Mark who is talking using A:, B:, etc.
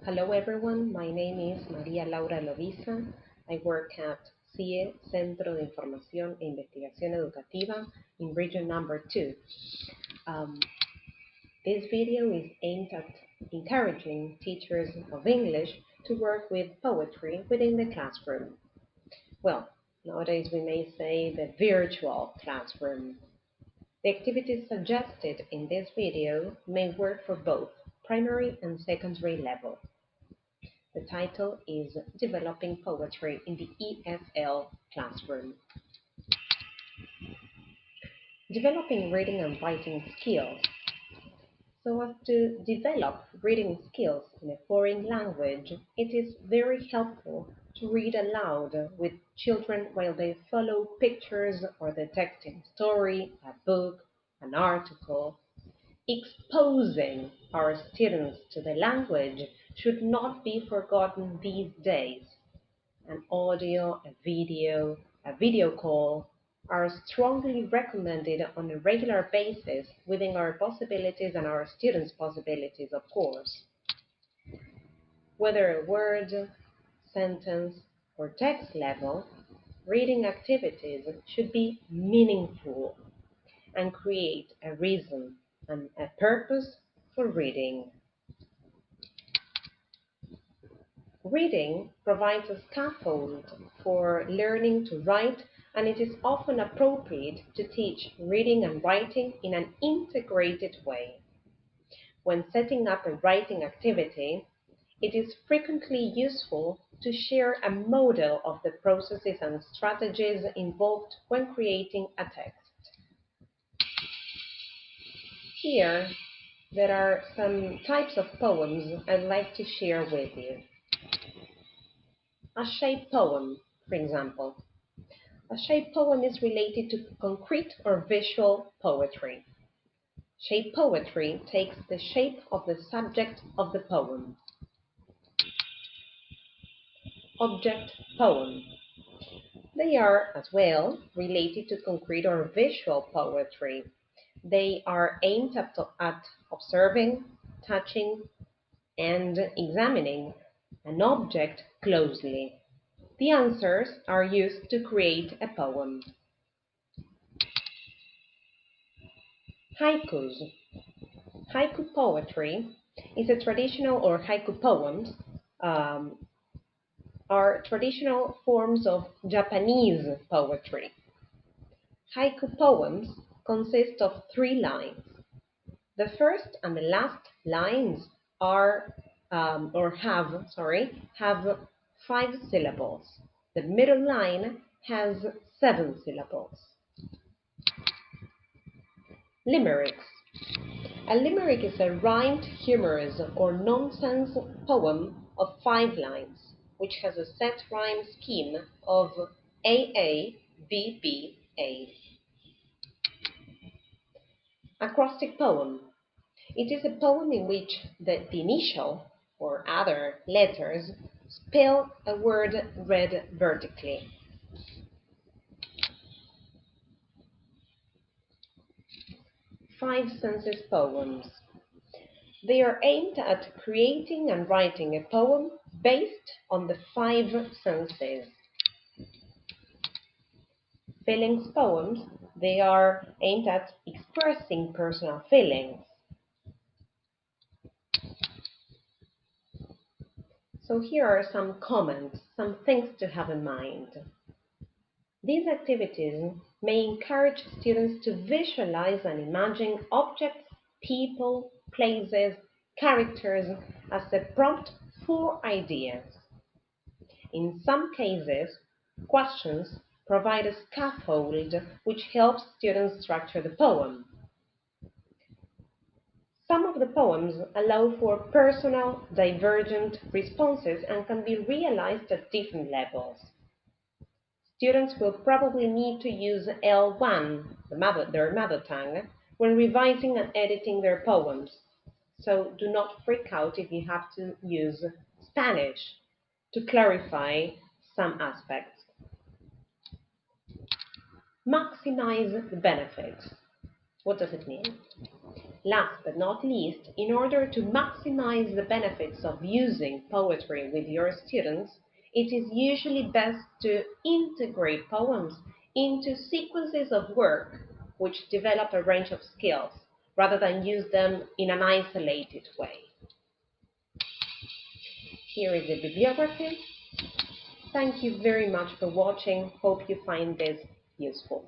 A: Hello everyone, my name is María Laura Loviza. I work at CIIE, Centro de Información e Investigación Educativa in region number 2. This video is aimed at encouraging teachers of English to work with poetry within the classroom. Well, nowadays we may say the virtual classroom. The activities suggested in this video may work for both primary and secondary level. The title is Developing Poetry in the EFL Classroom. Developing reading and writing skills. So as to develop reading skills in a foreign language, it is very helpful to read aloud with children while they follow pictures or the text in a story, a book, an article. Exposing our students to the language should not be forgotten these days. An audio, a video call are strongly recommended on a regular basis within our possibilities and our students' possibilities, of course. Whether a word, sentence, or text level, reading activities should be meaningful and create a reason and a purpose for reading. Reading provides a scaffold for learning to write, and it is often appropriate to teach reading and writing in an integrated way. When setting up a writing activity, it is frequently useful to share a model of the processes and strategies involved when creating a text. Here, there are some types of poems I'd like to share with you. A shape poem, for example. A shape poem is related to concrete or visual poetry. Shape poetry takes the shape of the subject of the poem. Object poem. They are, as well, related to concrete or visual poetry. They are aimed at observing, touching, and examining an object closely. The answers are used to create a poem. Haikus. Haiku poetry is a traditional, or haiku poems are traditional forms of Japanese poetry. Haiku poems consist of 3 lines. The first and the last lines are have 5 syllables. The middle line has 7 syllables. Limericks. A limerick is a rhymed, humorous, or nonsense poem of 5 lines, which has a set rhyme scheme of AA, BB, A. Acrostic poem. It is a poem in which the initial or other letters spell a word read vertically. Five senses poems. They are aimed at creating and writing a poem based on the 5 senses. Feelings poems. They are aimed at expressing personal feelings. So here are some comments, some things to have in mind. These activities may encourage students to visualize and imagine objects, people, places, characters as a prompt for ideas. In some cases, questions provide a scaffold which helps students structure the poem. Some of the poems allow for personal, divergent responses and can be realized at different levels. Students will probably need to use L1, their mother tongue, when revising and editing their poems. So do not freak out if you have to use Spanish to clarify some aspects. Maximize the benefits. What does it mean? Last but not least, in order to maximize the benefits of using poetry with your students, it is usually best to integrate poems into sequences of work which develop a range of skills rather than use them in an isolated way. Here is the bibliography. Thank you very much for watching. Hope you find this useful.